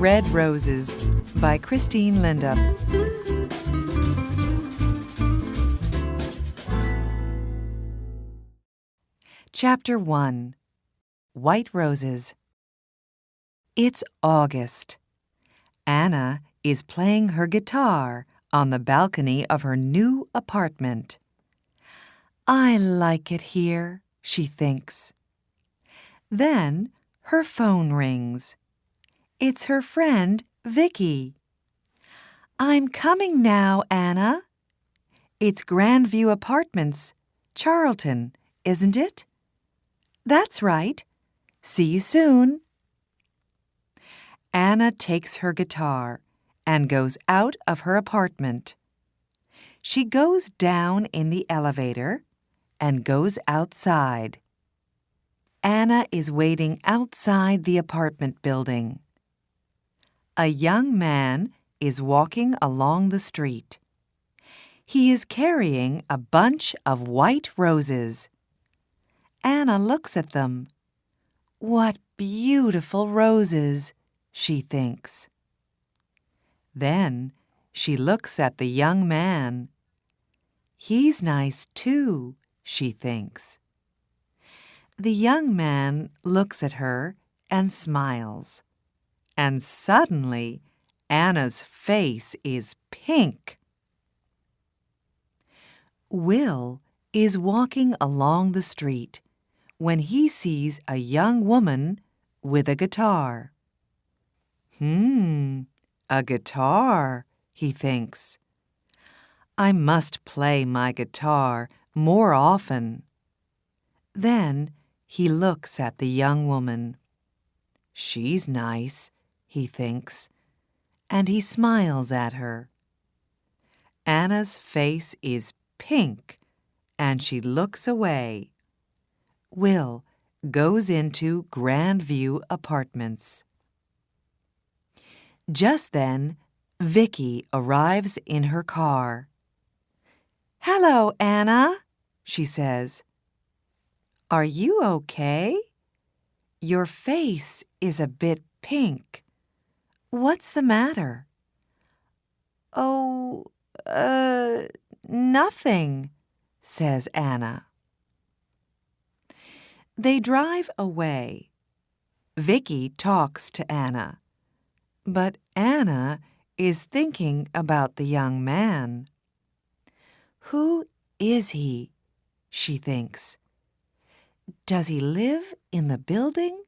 Red Roses by Christine Lindup. Chapter 1. White Roses. It's August. Anna is playing her guitar on the balcony of her new apartment. I like it here, she thinks. Then her phone rings. It's her friend, Vicky. I'm coming now, Anna. It's Grandview Apartments, Charlton, isn't it? That's right. See you soon. Anna takes her guitar and goes out of her apartment. She goes down in the elevator and goes outside. Anna is waiting outside the apartment building. A young man is walking along the street. He is carrying a bunch of white roses. Anna looks at them. What beautiful roses, she thinks. Then she looks at the young man. He's nice too, she thinks. The young man looks at her and smiles. And suddenly, Anna's face is pink. Will is walking along the street when he sees a young woman with a guitar. A guitar, he thinks. I must play my guitar more often. Then he looks at the young woman. She's nice, he thinks, and he smiles at her. Anna's face is pink, and she looks away. Will goes into Grandview Apartments. Just then, Vicky arrives in her car. Hello, Anna, she says. Are you okay? Your face is a bit pink. What's the matter? Oh, nothing, says Anna. They drive away. Vicky talks to Anna, but Anna is thinking about the young man. Who is he? She thinks. Does he live in the building?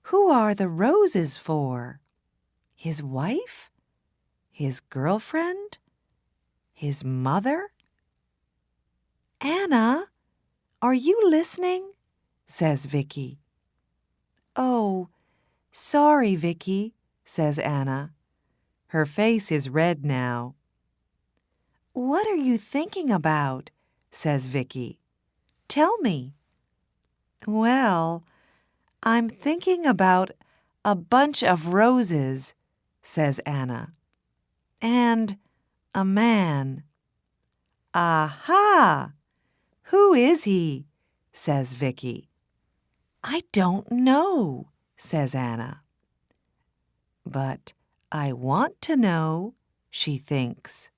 Who are the roses for? His wife? His girlfriend? His mother? Anna, are you listening? Says Vicky. Oh, sorry, Vicky, says Anna. Her face is red now. What are you thinking about? Says Vicky. Tell me. Well, I'm thinking about a bunch of roses, says Anna. And a man. Aha! Who is he? Says Vicky. I don't know, says Anna. But I want to know, she thinks.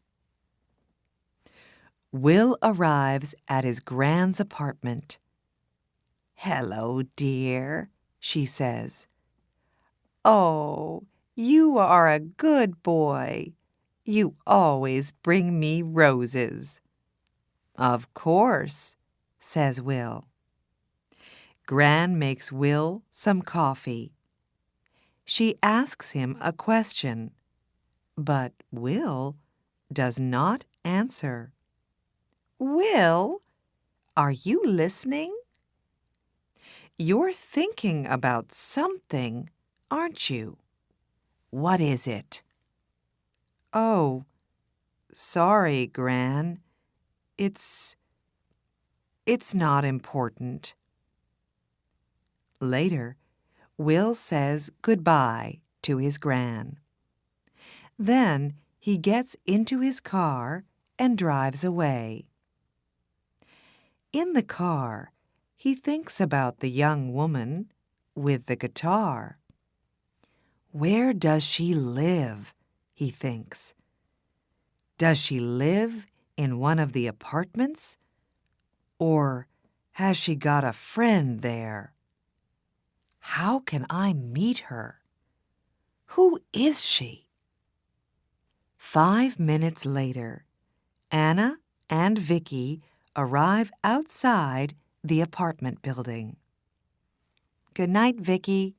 Will arrives at his grand's apartment. Hello, dear, she says. Oh, you are a good boy. You always bring me roses. Of course, says Will. Gran makes Will some coffee. She asks him a question, but Will does not answer. Will, are you listening? You're thinking about something, aren't you? What is it? Oh, sorry, Gran. It's not important. Later, Will says goodbye to his Gran. Then he gets into his car and drives away. In the car, he thinks about the young woman with the guitar. Where does she live? He thinks. Does she live in one of the apartments? Or has she got a friend there? How can I meet her? Who is she? 5 minutes later, Anna and Vicky arrive outside the apartment building. "Good night, Vicky,"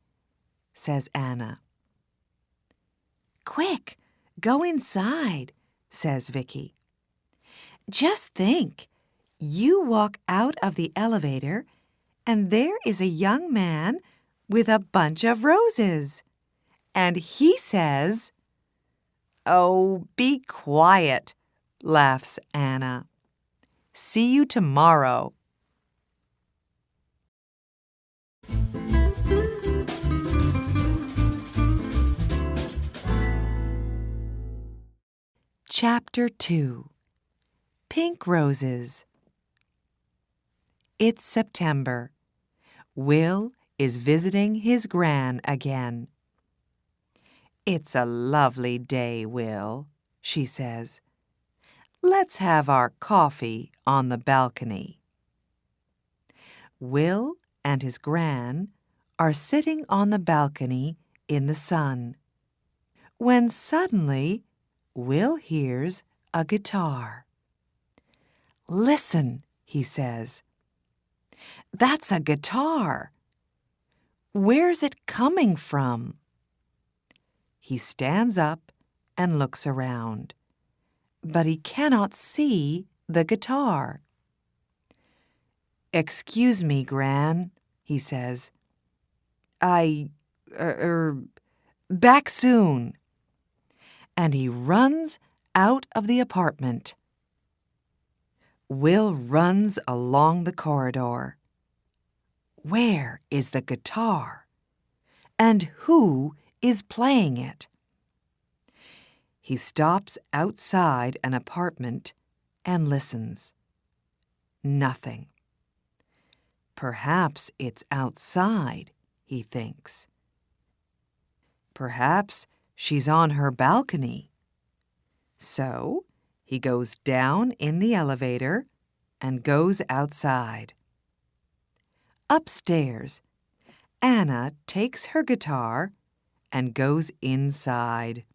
says Anna. "Quick, go inside," says Vicky. "Just think, you walk out of the elevator and there is a young man with a bunch of roses. And he says..." "Oh, be quiet," laughs Anna. "See you tomorrow." Chapter 2. Pink Roses. It's September. Will is visiting his gran again. "It's a lovely day, Will," she says. "Let's have our coffee on the balcony." Will and his gran are sitting on the balcony in the sun, when suddenly Will hears a guitar. "Listen," he says. "That's a guitar. Where's it coming from?" He stands up and looks around, but he cannot see the guitar. "Excuse me, Gran," he says. Back soon." And he runs out of the apartment. Will runs along the corridor. Where is the guitar? And who is playing it? He stops outside an apartment and listens. Nothing. Perhaps it's outside, he thinks. Perhaps she's on her balcony. So he goes down in the elevator and goes outside. Upstairs, Anna takes her guitar and goes inside.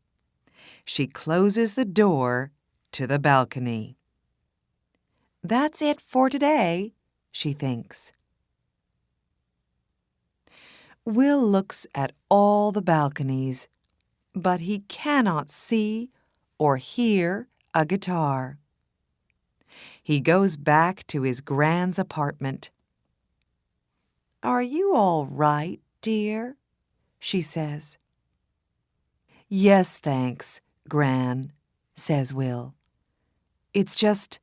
She closes the door to the balcony. That's it for today, she thinks. Will looks at all the balconies, but he cannot see or hear a guitar. He goes back to his Gran's apartment. "Are you all right, dear?" she says. "Yes, thanks, Gran," says Will. "It's just...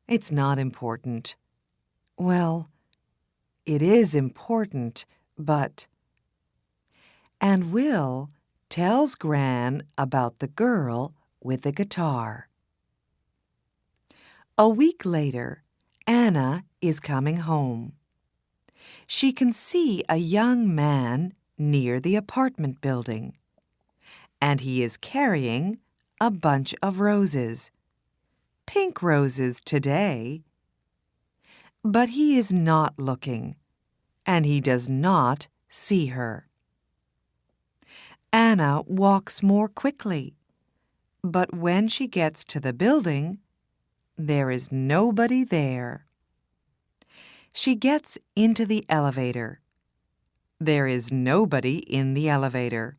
it's not important." "Well, it is important, but..." And Will tells Gran about the girl with the guitar. A week later, Anna is coming home. She can see a young man near the apartment building, and he is carrying a bunch of roses. Pink roses today. But he is not looking, and he does not see her. Anna walks more quickly, but when she gets to the building, there is nobody there. She gets into the elevator. There is nobody in the elevator,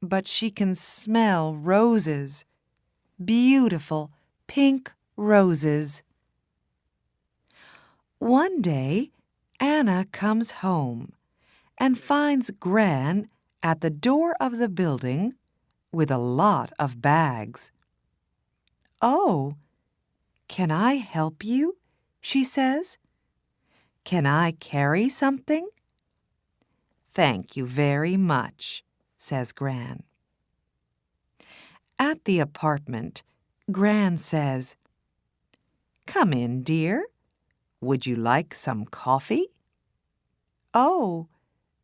but she can smell roses, beautiful pink roses. One day, Anna comes home and finds Gran at the door of the building with a lot of bags. "Oh, can I help you?" she says. "Can I carry something?" "Thank you very much," says Gran. At the apartment, Gran says, "Come in, dear. Would you like some coffee?" "Oh,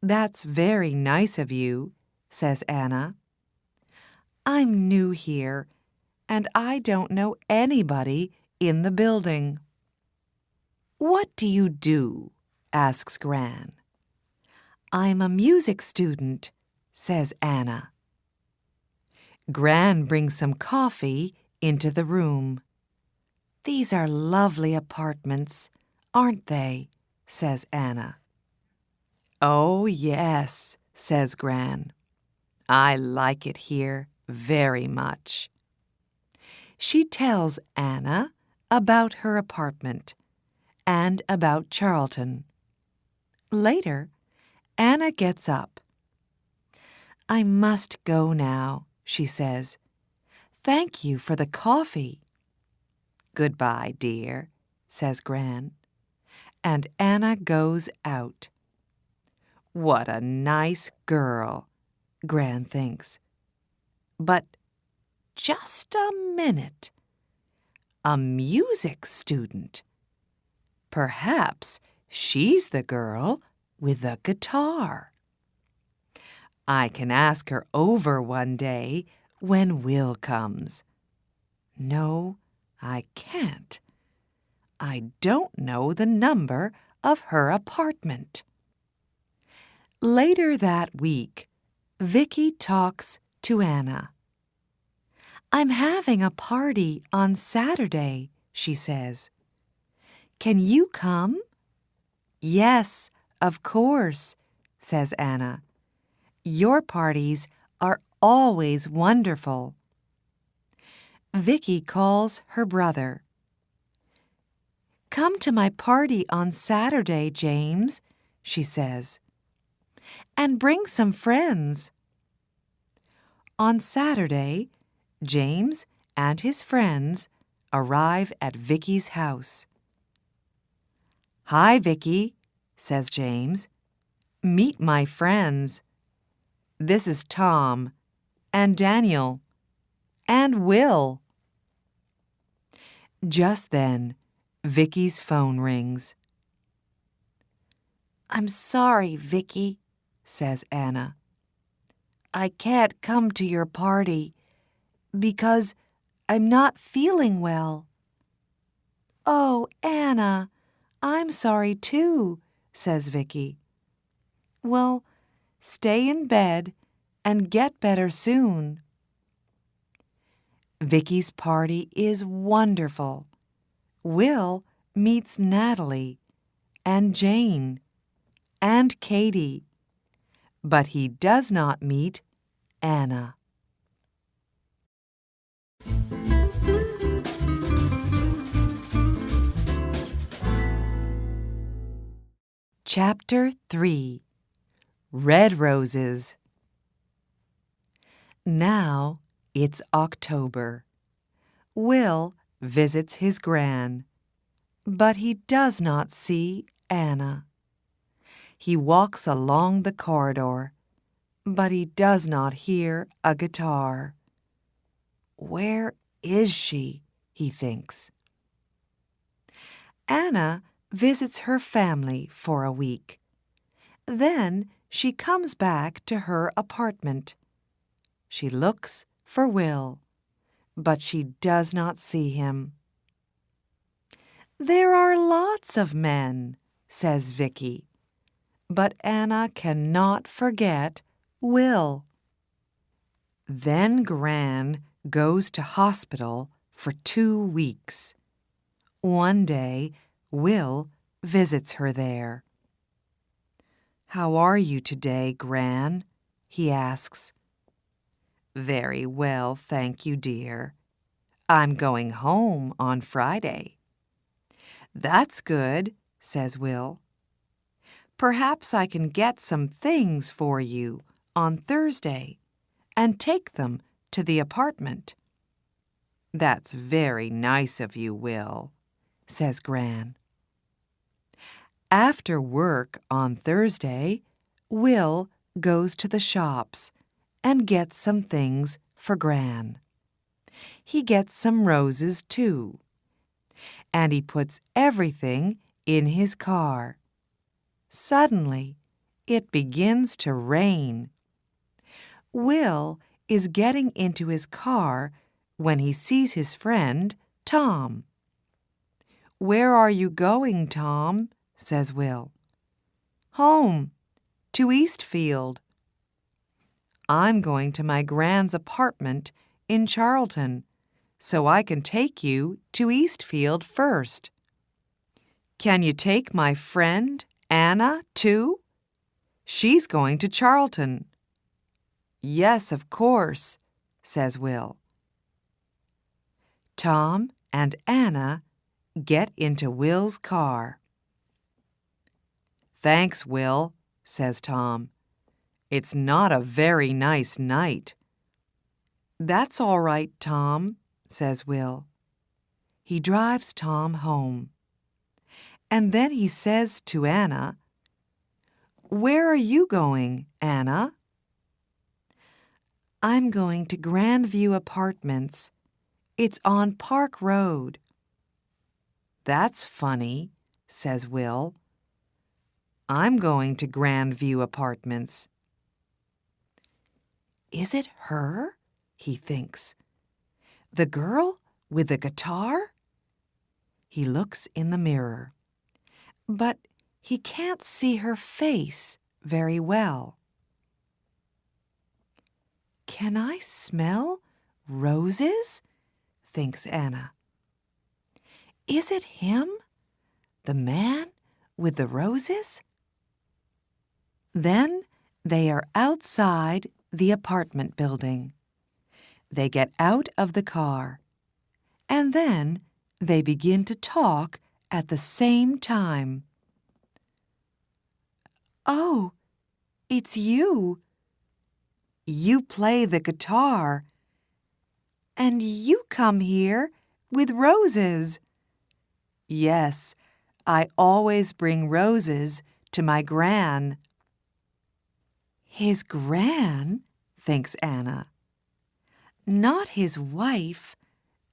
That's very nice of you, says Anna. I'm new here, and I don't know anybody in the building. What do you do? Asks Gran. I'm a music student, says Anna. Gran brings some coffee into the room. These are lovely apartments, aren't they? Says Anna. Oh, yes, says Gran. I like it here very much. She tells Anna about her apartment and about Charlton. Later, Anna gets up. I must go now, she says. Thank you for the coffee. Goodbye, dear, says Gran. And Anna goes out. What a nice girl, Gran thinks. But just a minute. A music student. Perhaps she's the girl with the guitar. I can ask her over one day when Will comes. No, I can't. I don't know the number of her apartment. Later that week, Vicky talks to Anna. I'm having a party on Saturday, she says. Can you come? Yes, of course, says Anna. Your parties are always wonderful. Vicky calls her brother. Come to my party on Saturday, James, she says. And bring some friends. On Saturday, James and his friends arrive at Vicky's house. Hi, Vicky, says James. Meet my friends. This is Tom, and Daniel, and Will. Just then, Vicky's phone rings. I'm sorry, Vicky, says Anna. I can't come to your party because I'm not feeling well. Oh, Anna, I'm sorry too, says Vicky. Well, stay in bed and get better soon. Vicky's party is wonderful. Will meets Natalie and Jane and Katie, but he does not meet Anna. Chapter 3. Red Roses. Now it's October. Will visits his gran, but he does not see Anna. He walks along the corridor, but he does not hear a guitar. Where is she? He thinks. Anna visits her family for a week. Then she comes back to her apartment. She looks for Will, but she does not see him. There are lots of men, says Vicky, but Anna cannot forget Will. Then Gran goes to hospital for 2 weeks. One day, Will visits her there. How are you today, Gran? He asks. Very well, thank you, dear. I'm going home on Friday. That's good, says Will. Perhaps I can get some things for you on Thursday and take them to the apartment. That's very nice of you, Will, says Gran. After work on Thursday, Will goes to the shops and gets some things for Gran. He gets some roses, too. And he puts everything in his car. Suddenly, it begins to rain. Will is getting into his car when he sees his friend, Tom. "Where are you going, Tom?" says Will. "Home, to Eastfield." "I'm going to my Grand's apartment in Charlton, so I can take you to Eastfield first." "Can you take my friend, Anna, too? She's going to Charlton." "Yes, of course," says Will. Tom and Anna get into Will's car. "Thanks, Will," says Tom. "It's not a very nice night." "That's all right, Tom," says Will. He drives Tom home. And then he says to Anna, "Where are you going, Anna?" "I'm going to Grandview Apartments. It's on Park Road." "That's funny," says Will. "I'm going to Grandview Apartments." "Is it her?" he thinks. "The girl with the guitar?" He looks in the mirror, but he can't see her face very well. "Can I smell roses?" thinks Anna. "Is it him, the man with the roses?" Then they are outside the apartment building. They get out of the car, and then they begin to talk at the same time. "Oh, it's you. You play the guitar. And you come here with roses." "Yes, I always bring roses to my Gran." "His Gran?" thinks Anna. "Not his wife,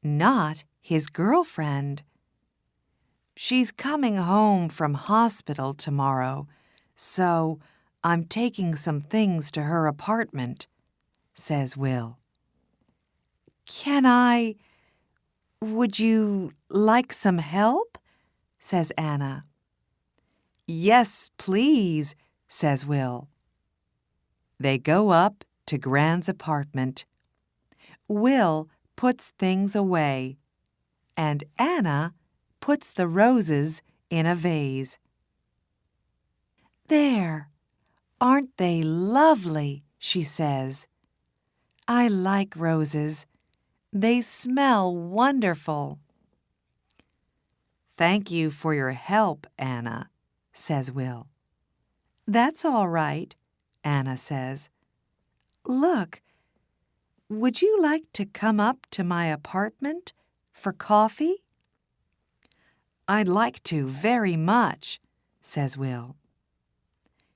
not his girlfriend. She's coming home from hospital tomorrow, so I'm taking some things to her apartment," says Will. Would you like some help?" says Anna. "Yes, please," says Will. They go up to Gran's apartment. Will puts things away, and Anna puts the roses in a vase. "There, aren't they lovely?" she says. "I like roses. They smell wonderful." "Thank you for your help, Anna," says Will. "That's all right," Anna says. "Look, would you like to come up to my apartment for coffee?" "I'd like to very much," says Will.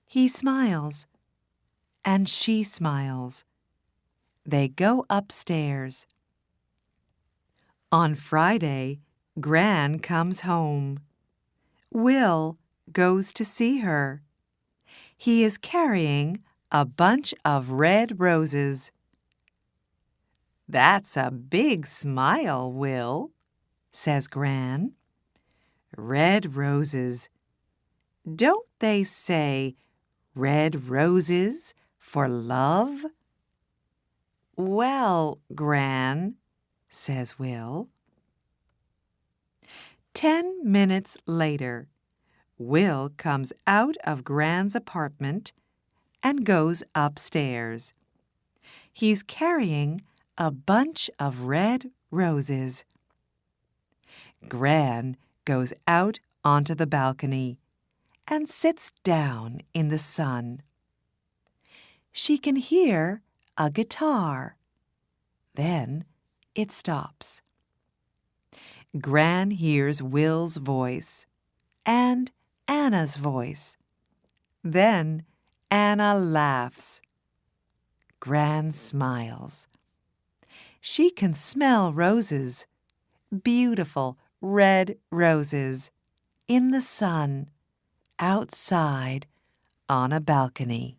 He smiles, and she smiles. They go upstairs. On Friday, Gran comes home. Will goes to see her. He is carrying a bunch of red roses. "That's a big smile, Will," says Gran. "Red roses. Don't they say red roses for love?" "Well, Gran," says Will. 10 minutes later, Will comes out of Gran's apartment and goes upstairs. He's carrying a bunch of red roses. Gran goes out onto the balcony and sits down in the sun. She can hear a guitar. Then it stops. Gran hears Will's voice and Anna's voice. Then Anna laughs. Gran smiles. She can smell roses, beautiful red roses, in the sun, outside, on a balcony.